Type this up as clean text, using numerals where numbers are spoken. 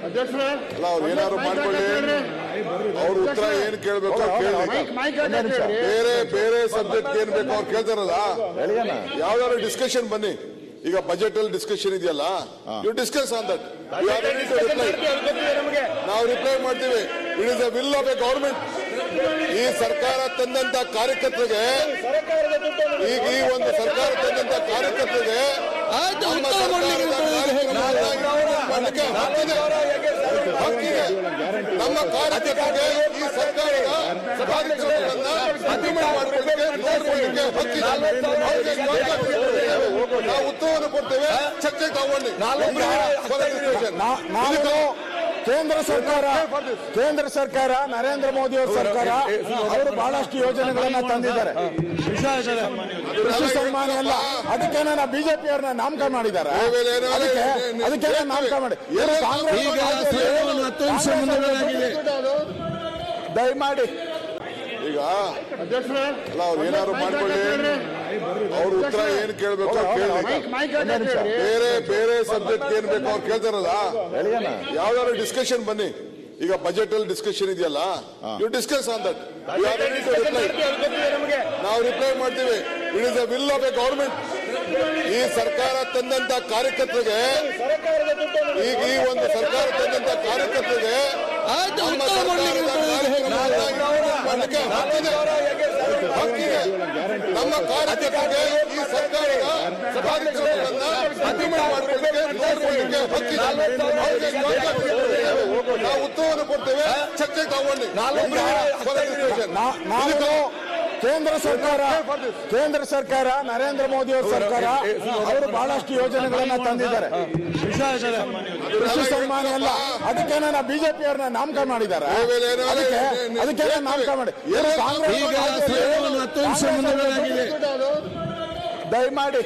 ಅಲ್ಲ ಅವ್ರು ಏನಾದ್ರು ಮಾಡ್ಕೊಳ್ಳಿ, ಅವ್ರ ಉತ್ತರ ಏನ್ ಕೇಳ್ಬೇಕು ಬೇರೆ ಬೇರೆ ಸಬ್ಜೆಕ್ಟ್ ಏನ್ ಬೇಕು ಅವ್ರು ಕೇಳ್ತಾರಲ್ಲ, ಯಾವ್ದಾದ್ರು ಡಿಸ್ಕಷನ್ ಬನ್ನಿ. ಈಗ ಬಜೆಟ್ ಅಲ್ಲಿ ಡಿಸ್ಕಷನ್ ಇದೆಯಲ್ಲ, ಯು ಡಿಸ್ಕಸ್ ಆನ್ ದಟ್. ನಾವು ರಿಪ್ಲೈ ಮಾಡ್ತೀವಿ. It is the will of A government. ಈ ಸರ್ಕಾರ ತಂದಂತ ಕಾರ್ಯಕರ್ತರಿಗೆ, ಈಗ ಈ ಒಂದು ಸರ್ಕಾರ ತಂದಂತ ಕಾರ್ಯಕರ್ತರಿಗೆ ಹಕ್ಕಿದೆ. ನಮ್ಮ ಕಾರ್ಯಕರ್ತರಿಗೆ ಈ ಸರ್ಕಾರದ ಕಾರ್ಯಕ್ರಮಗಳನ್ನ ಅತಿಮೆ ಮಾಡಿಕೊಳ್ಳಕ್ಕೆ ನೋಡ್ಕೊಳ್ಳಿಕ್ಕೆ ಹಕ್ಕಿದೆ. ನಾವು ಉತ್ತರವನ್ನು ಕೊಡ್ತೇವೆ. ಚರ್ಚೆ ತಗೊಂಡು ಕೇಂದ್ರ ಸರ್ಕಾರ ನರೇಂದ್ರ ಮೋದಿ ಅವರ ಸರ್ಕಾರ ಅವರು ಬಹಳಷ್ಟು ಯೋಜನೆಗಳನ್ನ ತಂದಿದ್ದಾರೆ. ಕೃಷಿ ಸನ್ಮಾನ ಎಲ್ಲ ಅದಕ್ಕೆ ಬಿಜೆಪಿ ಅವ್ರನ್ನ ನಾಮಕ ಮಾಡಿದ್ದಾರೆ. ಅದಕ್ಕೆ ನಾಮಕ ಮಾಡಿ ದಯಮಾಡಿ ಈಗ ಅಲ್ಲ ಅವ್ರು ಏನಾದ್ರು ಮಾಡ್ಕೊಳ್ಳಿ, ಅವ್ರ ಉತ್ತರ ಏನ್ ಕೇಳ್ಬೇಕು ಬೇರೆ ಬೇರೆ ಸಬ್ಜೆಕ್ಟ್ ಏನ್ ಬೇಕು ಅವ್ರು ಕೇಳ್ತಾರಲ್ಲ, ಯಾವ್ದಾದ್ರು ಡಿಸ್ಕಷನ್ ಬನ್ನಿ. ಈಗ ಬಜೆಟ್ ಅಲ್ಲಿ ಡಿಸ್ಕಷನ್ ಇದೆಯಲ್ಲ, ಯು ಡಿಸ್ಕಸ್ ಆನ್ ದಟ್. ನಾವು ರಿಪ್ಲೈ ಮಾಡ್ತೀವಿ. It is the will of A government. ಈ ಸರ್ಕಾರ ತಂದಂತ ಕಾರ್ಯಕರ್ತರಿಗೆ, ಈಗ ಈ ಒಂದು ಸರ್ಕಾರ ತಂದಂತ ಕಾರ್ಯಕರ್ತರಿಗೆ ಹಕ್ಕಿದೆ. ನಮ್ಮ ಕಾರ್ಯಕರ್ತರಿಗೆ ಈ ಸರ್ಕಾರದ ಕಾರ್ಯಕ್ರಮಗಳನ್ನ ಅತಿಮೆ ಮಾಡಿಕೊಳ್ಳಕ್ಕೆ ನೋಡ್ಕೊಳ್ಳಿಕ್ಕೆ ಹಕ್ಕಿದೆ. ನಾವು ಉತ್ತರವನ್ನು ಕೊಡ್ತೇವೆ. ಚರ್ಚೆ ತಗೊಂಡು ಕೇಂದ್ರ ಸರ್ಕಾರ ನರೇಂದ್ರ ಮೋದಿ ಅವರ ಸರ್ಕಾರ ಅವರು ಬಹಳಷ್ಟು ಯೋಜನೆಗಳನ್ನ ತಂದಿದ್ದಾರೆ. ಕೃಷಿ ಸನ್ಮಾನ ಎಲ್ಲ ಅದಕ್ಕೆ ಬಿಜೆಪಿ ಅವ್ರನ್ನ ನಾಮಕ ಮಾಡಿದ್ದಾರೆ. ಅದಕ್ಕೆ ನಾಮಕ ಮಾಡಿ ದಯಮಾಡಿ